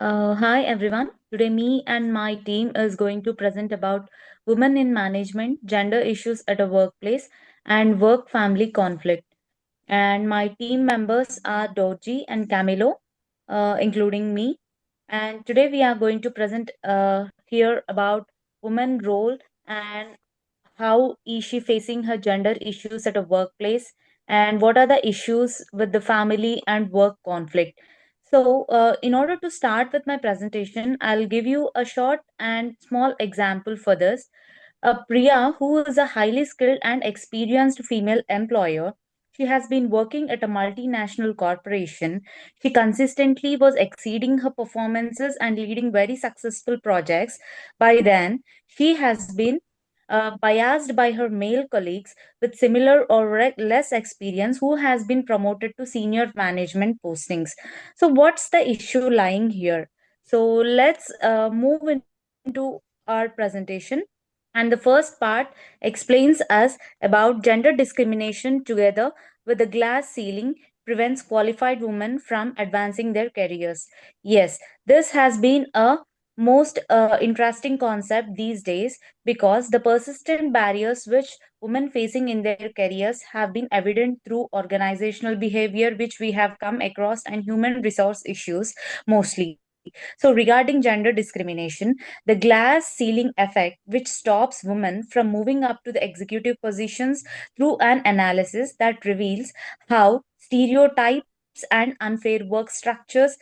Hi everyone. Today me and my team is going to present about women in management, gender issues at a workplace, and work family conflict. And my team members are Dorji and Camilo, including me. And today we are going to present here about women role and how is she facing her gender issues at a workplace, and what are the issues with the family and work conflict. So, in order to start with my presentation, I'll give you a short and small example for this. Priya, who is a highly skilled and experienced female employer, she has been working at a multinational corporation. She consistently was exceeding her performances and leading very successful projects. By then, she has been biased by her male colleagues with similar or less experience who has been promoted to senior management postings. So, what's the issue lying here? So, let's move into our presentation. And the first part explains us about gender discrimination together with the glass ceiling prevents qualified women from advancing their careers. Yes, this has been a most interesting concept these days because the persistent barriers which women facing in their careers have been evident through organizational behavior which we have come across and human resource issues mostly. So regarding gender discrimination, the glass ceiling effect which stops women from moving up to the executive positions through an analysis that reveals how stereotypes and unfair work structures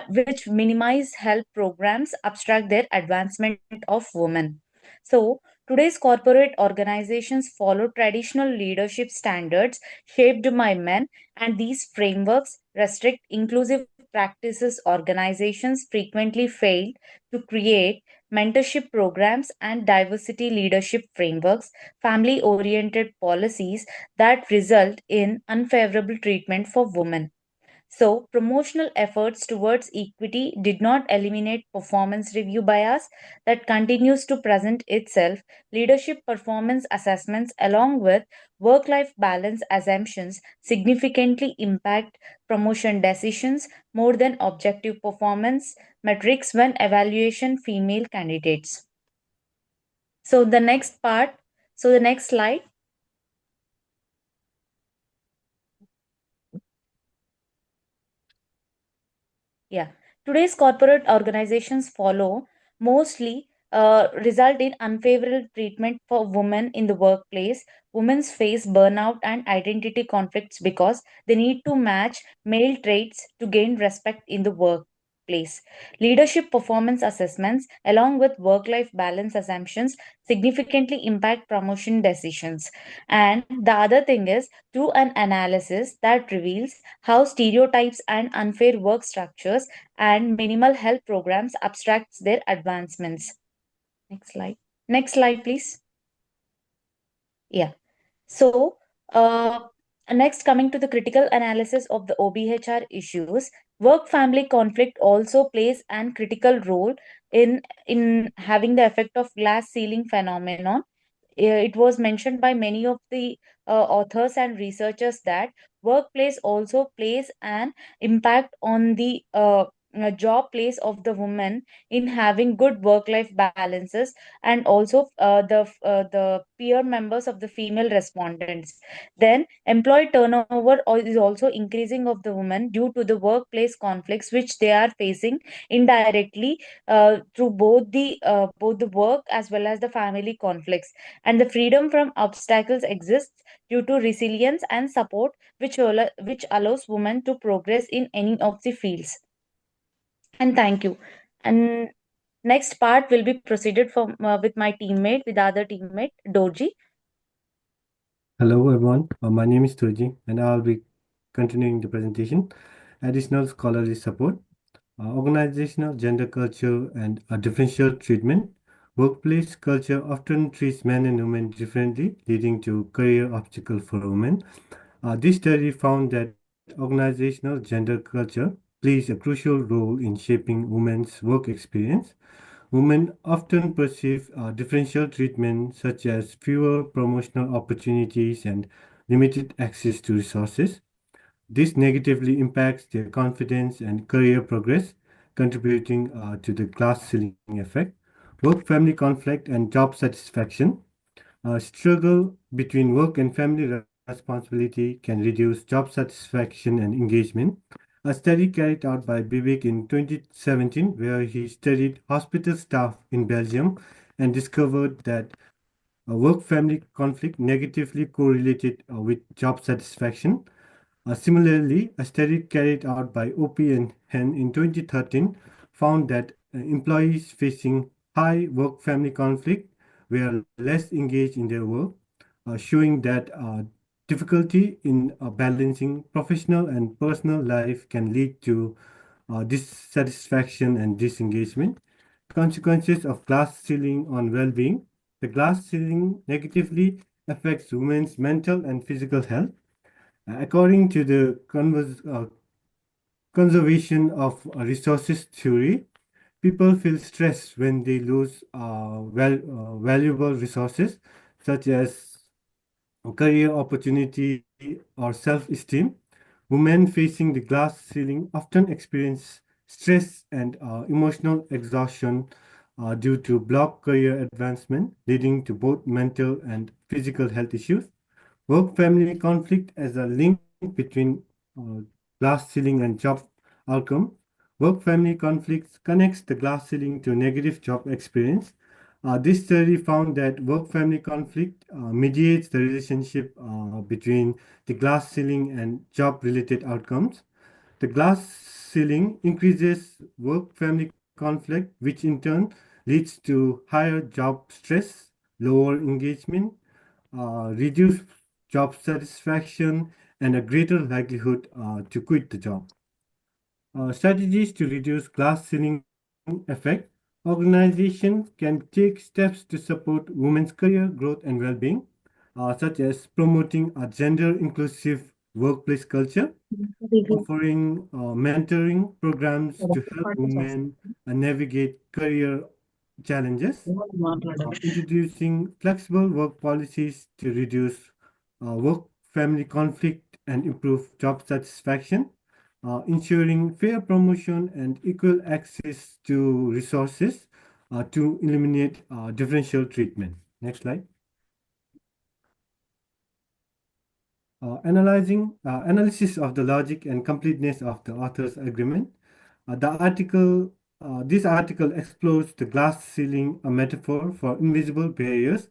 which minimize health programs obstruct their advancement of women. So, today's corporate organizations follow traditional leadership standards shaped by men, and these frameworks restrict inclusive practices. Organizations frequently fail to create mentorship programs and diversity leadership frameworks, family oriented policies that result in unfavorable treatment for women. So, promotional efforts towards equity did not eliminate performance review bias that continues to present itself. Leadership performance assessments, along with work life balance assumptions, significantly impact promotion decisions more than objective performance metrics when evaluation female candidates. So, the next slide. Yeah. Today's corporate organizations follow mostly result in unfavorable treatment for women in the workplace. Women face burnout and identity conflicts because they need to match male traits to gain respect in the workplace. Leadership performance assessments, along with work life balance assumptions, significantly impact promotion decisions. And the other thing is, through an analysis that reveals how stereotypes and unfair work structures and minimal health programs abstracts their advancements. Next slide. Next slide, please. Yeah. So, uh, next coming to the critical analysis of the OBHR issues, work family conflict also plays an critical role in having the effect of glass ceiling phenomenon. It was mentioned by many of the authors and researchers that workplace also plays an impact on the job place of the woman in having good work life balances, and also the peer members of the female respondents. Then employee turnover is also increasing of the women due to the workplace conflicts which they are facing indirectly through both the work as well as the family conflicts. And the freedom from obstacles exists due to resilience and support which allows women to progress in any of the fields. And thank you. And next part will be proceeded from with my teammate, with the other teammate, Dorji. Hello everyone, my name is Dorji and I'll be continuing the presentation. Additional scholarly support, organizational gender culture and a differential treatment. Workplace culture often treats men and women differently, leading to career obstacles for women. This study found that organizational gender culture plays a crucial role in shaping women's work experience. Women often perceive differential treatment such as fewer promotional opportunities and limited access to resources. This negatively impacts their confidence and career progress. contributing to the glass ceiling effect. Work family conflict and job satisfaction. Struggle between work and family responsibility can reduce job satisfaction and engagement. A study carried out by Vivek in 2017, where he studied hospital staff in Belgium and discovered that work family conflict negatively correlated with job satisfaction. Similarly, a study carried out by OP and Hen in 2013 found that employees facing high work family conflict were less engaged in their work, showing that difficulty in balancing professional and personal life can lead to dissatisfaction and disengagement. Consequences of glass ceiling on well being. The glass ceiling negatively affects women's mental and physical health. According to the conservation of resources theory, people feel stressed when they lose valuable resources such as career opportunity or self-esteem. Women facing the glass ceiling often experience stress and emotional exhaustion due to blocked career advancement, leading to both mental and physical health issues. Work family conflict as a link between uh, glass ceiling and job outcome. Work family conflicts connects the glass ceiling to negative job experience. This study found that work family conflict mediates the relationship between the glass ceiling and job related outcomes. The glass ceiling increases work family conflict, which in turn leads to higher job stress, lower engagement, reduced job satisfaction, and a greater likelihood to quit the job. Strategies to reduce glass ceiling effect. Organizations can take steps to support women's career growth and well-being, such as promoting a gender-inclusive workplace culture, offering mentoring programs to help women navigate career challenges, introducing flexible work policies to reduce work family conflict and improve job satisfaction, ensuring fair promotion and equal access to resources to eliminate differential treatment. Next slide. Analysis of the logic and completeness of the author's agreement. This article explores the glass ceiling, a metaphor for invisible barriers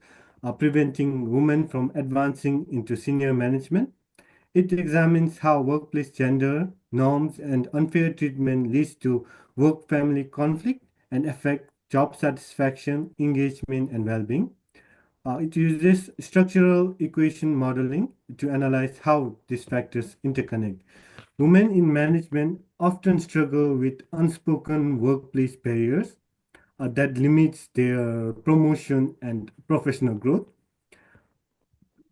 preventing women from advancing into senior management. It examines how workplace gender norms and unfair treatment leads to work-family conflict and affect job satisfaction, engagement, and well-being. It uses structural equation modeling to analyze how these factors interconnect. Women in management often struggle with unspoken workplace barriers that limits their promotion and professional growth.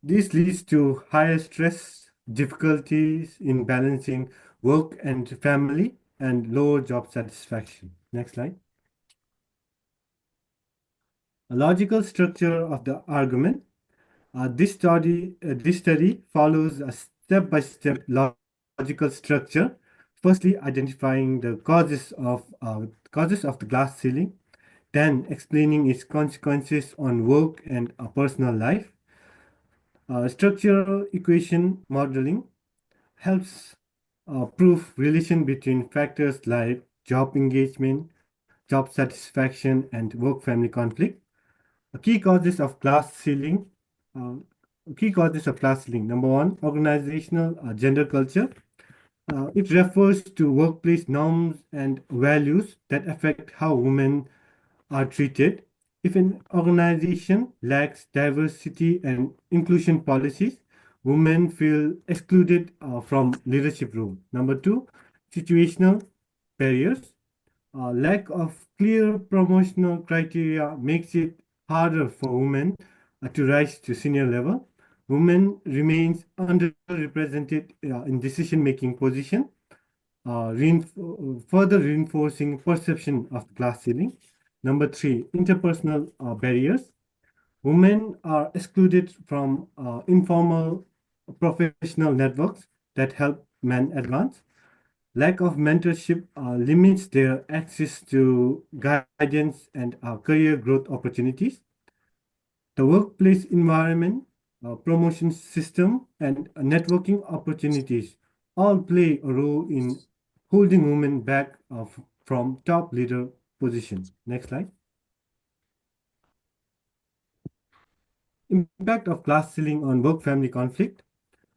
This leads to higher stress, difficulties in balancing work and family, and lower job satisfaction. Next slide. A logical structure of the argument. This study follows a step-by-step logical structure. Firstly, identifying the causes of the glass ceiling, then explaining its consequences on work and personal life. Structural equation modeling helps prove relation between factors like job engagement, job satisfaction, and work-family conflict. Key causes of glass ceiling. Uh, Key causes of glass ceiling. Number one, organizational gender culture. It refers to workplace norms and values that affect how women are treated. If an organization lacks diversity and inclusion policies, women feel excluded from leadership role. Number two, situational barriers. Lack of clear promotional criteria makes it harder for women to rise to senior level. Women remains underrepresented in decision-making position, further reinforcing perception of glass ceiling. Number three, interpersonal barriers. Women are excluded from informal professional networks that help men advance. Lack of mentorship limits their access to guidance and career growth opportunities. The workplace environment, promotion system, and networking opportunities all play a role in holding women back from top leader position. Next slide. Impact of glass ceiling on work-family conflict.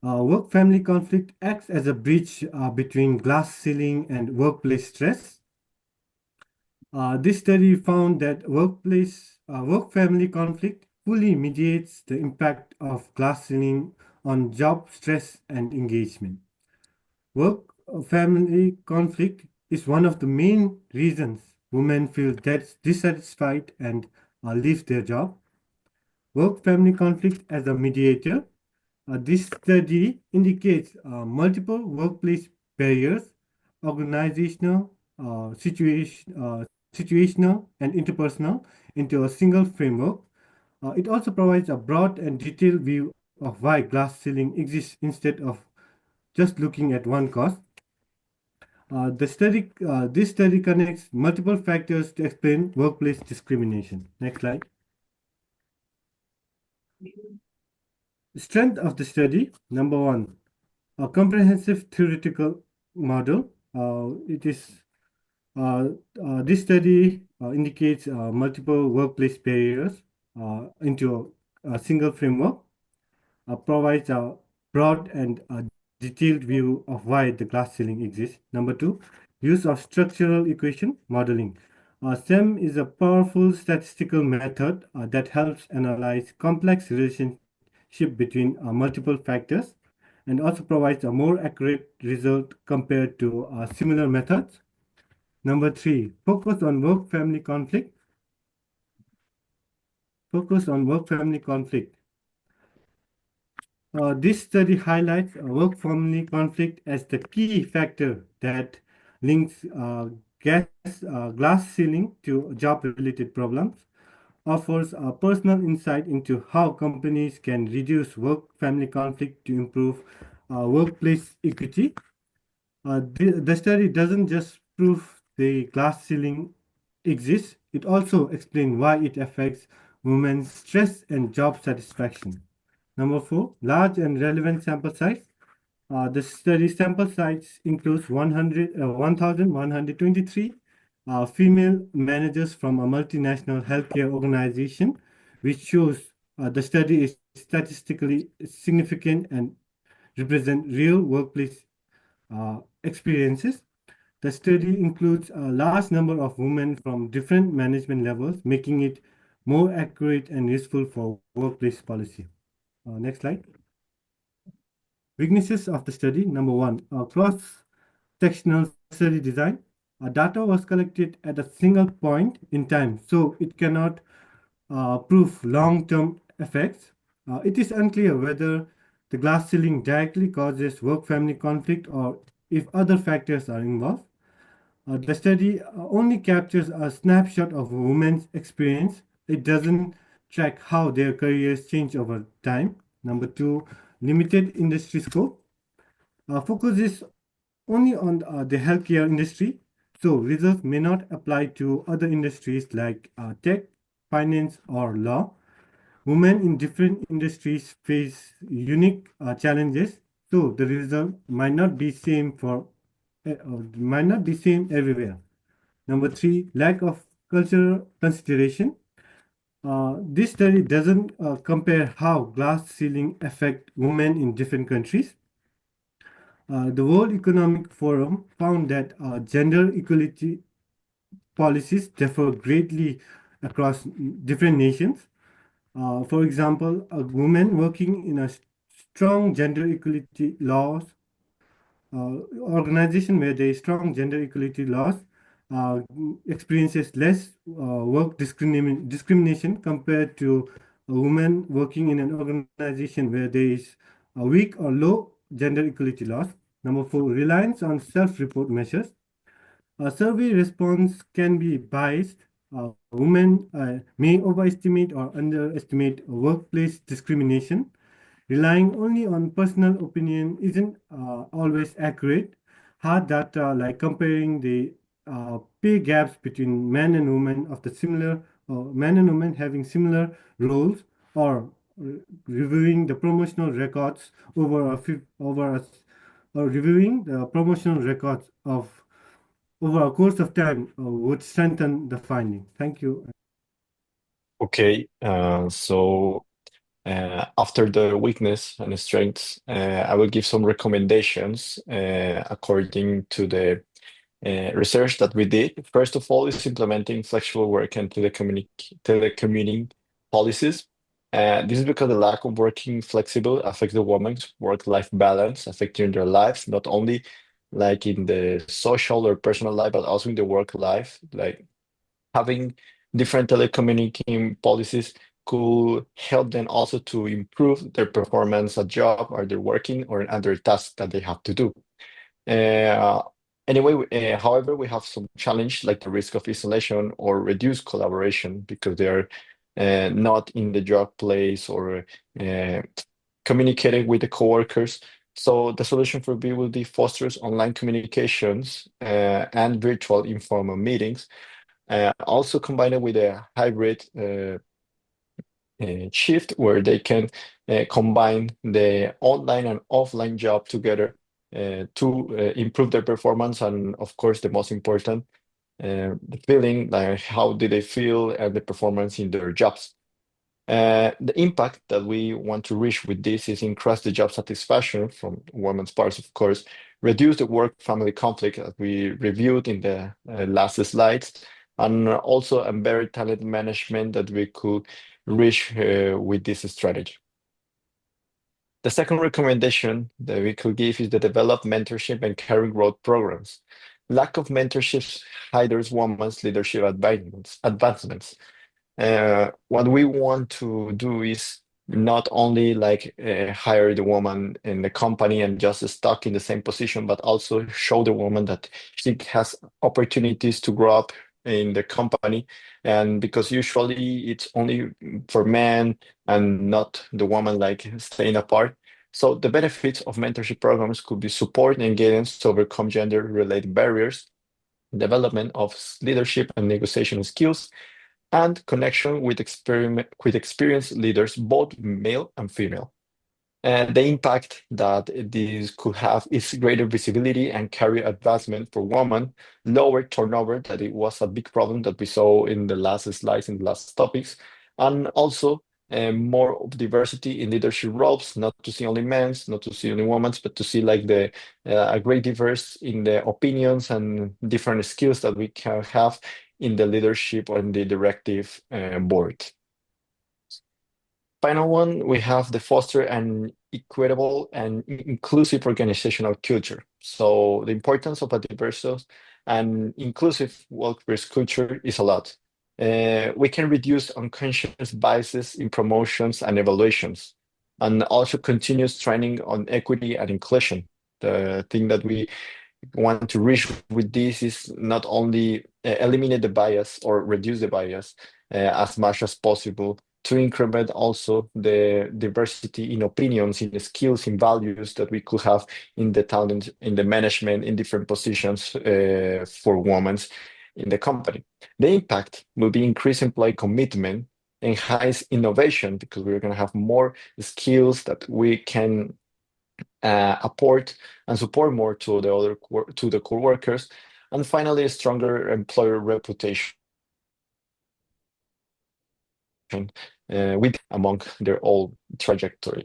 Work-family conflict acts as a bridge between glass ceiling and workplace stress. This study found that work-family conflict fully mediates the impact of glass ceiling on job stress and engagement. Work-family conflict is one of the main reasons women feel dissatisfied and leave their job. Work-family conflict as a mediator. This study indicates multiple workplace barriers, organizational, situational, and interpersonal into a single framework. It also provides a broad and detailed view of why glass ceiling exists instead of just looking at one cause. This study connects multiple factors to explain workplace discrimination. Next slide. Strength of the study, number one, a comprehensive theoretical model. This study indicates multiple workplace barriers into a single framework, provides a broad and detailed view of why the glass ceiling exists. Number two, use of structural equation modeling. SEM is a powerful statistical method that helps analyze complex relationship between multiple factors and also provides a more accurate result compared to similar methods. Number three, focus on work-family conflict. Focus on work-family conflict. This study highlights work-family conflict as the key factor that links glass ceiling to job-related problems, offers personal insight into how companies can reduce work-family conflict to improve workplace equity. The study doesn't just prove the glass ceiling exists, it also explains why it affects women's stress and job satisfaction. Number four, large and relevant sample size. The study sample size includes 1,123 female managers from a multinational healthcare organization, which shows the study is statistically significant and represent real workplace experiences. The study includes a large number of women from different management levels, making it more accurate and useful for workplace policy. Next slide. Weaknesses of the study. Number one, cross-sectional study design. Data was collected at a single point in time, so it cannot prove long-term effects. It is unclear whether the glass ceiling directly causes work-family conflict or if other factors are involved. The study only captures a snapshot of a woman's experience. It doesn't track how their careers change over time. Number two, limited industry scope. Focuses only on the healthcare industry, so results may not apply to other industries like tech, finance, or law. Women in different industries face unique challenges, so the result might not be same everywhere. Number three, lack of cultural consideration. This study doesn't compare how glass ceiling affect women in different countries. The World Economic Forum found that gender equality policies differ greatly across different nations. For example, a woman working in a strong gender equality laws organization where there is strong gender equality laws uh, experiences less discrimination compared to a woman working in an organization where there is a weak or low gender equality laws. Number four, reliance on self-report measures. A survey response can be biased. Women may overestimate or underestimate workplace discrimination. Relying only on personal opinion isn't always accurate. hard data like comparing the pay gaps between men and women of the similar men and women having similar roles, or reviewing the promotional records over a or reviewing the promotional records of over a course of time would strengthen the finding. Thank you. Okay, after the weakness and the strengths, I will give some recommendations according to the research that we did. First of all, is implementing flexible work and telecommuting policies. This is because the lack of working flexible affects the woman's work-life balance, affecting their lives, not only like in the social or personal life, but also in the work life. Like having different telecommunicating policies could help them also to improve their performance at job or they're working or other tasks that they have to do. Uh, However, we have some challenge like the risk of isolation or reduced collaboration because they are not in the job place or uh, communicating with the coworkers. So the solution for B will be fosters online communications and virtual informal meetings. Also combine it with a hybrid shift where they can combine the online and offline job together to improve their performance and, of course, the most important, the feeling, like how do they feel and the performance in their jobs. The impact that we want to reach with this is increase the job satisfaction from women's parts, of course, reduce the work-family conflict that we reviewed in the last slides, and also a better talent management that we could reach with this strategy. The second recommendation that we could give is the develop mentorship and career growth programs. Lack of mentorships hinders women's leadership advancements. What we want to do is not only like hire the woman in the company and just stuck in the same position, but also show the woman that she has opportunities to grow up in the company. And because usually it's only for men and not the woman like staying apart. So the benefits of mentorship programs could be support and guidance to overcome gender-related barriers, development of leadership and negotiation skills, and connection with experienced leaders, both male and female. And the impact that this could have is greater visibility and career advancement for women, lower turnover, that it was a big problem that we saw in the last slides, in the last topics, and also more of diversity in leadership roles, not to see only men's, not to see only women's, but to see like the a great diverse in the opinions and different skills that we can have in the leadership or in the directive board. Final one, we have the foster an equitable and inclusive organizational culture. So the importance of a diverse and inclusive workplace culture is a lot. We can reduce unconscious biases in promotions and evaluations, and also continuous training on equity and inclusion. The thing that we want to reach with this is not only eliminate the bias or reduce the bias as much as possible to increment also the diversity in opinions, in the skills, in values that we could have in the talent, in the management, in different positions for women in the company. The impact will be increased employee commitment, enhance innovation because we're going to have more skills that we can apport and support more to the co-workers, and finally a stronger employer reputation with among their whole trajectory.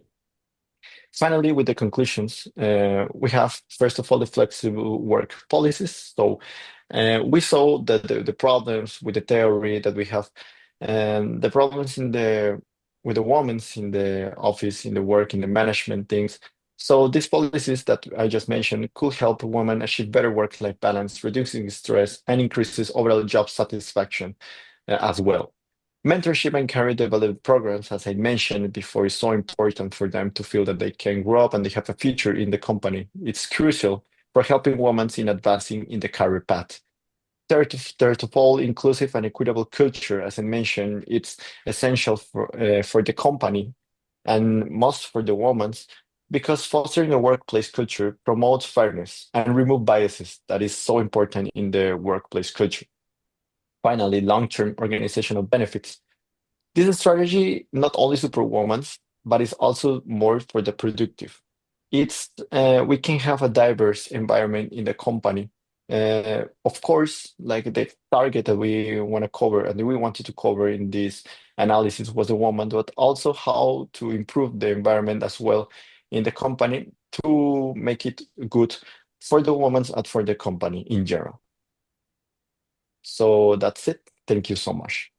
Finally, with the conclusions, we have first of all the flexible work policies. So we saw that the problems with the theory that we have, and the problems with the women in the office, in the work, in the management things. So these policies that I just mentioned could help women achieve better work-life balance, reducing stress, and increases overall job satisfaction as well. Mentorship and career development programs, as I mentioned before, is so important for them to feel that they can grow up and they have a future in the company. It's crucial for helping women in advancing in the career path. Third of all, inclusive and equitable culture, as I mentioned, it's essential for the company and most for the women because fostering a workplace culture promotes fairness and remove biases that is so important in the workplace culture. Finally, long-term organizational benefits. This strategy not only support women, but is also more for the productive. It's we can have a diverse environment in the company. Of course, like the target that we want to cover and we wanted to cover in this analysis was the woman, but also how to improve the environment as well in the company to make it good for the women and for the company in general. So that's it. Thank you so much.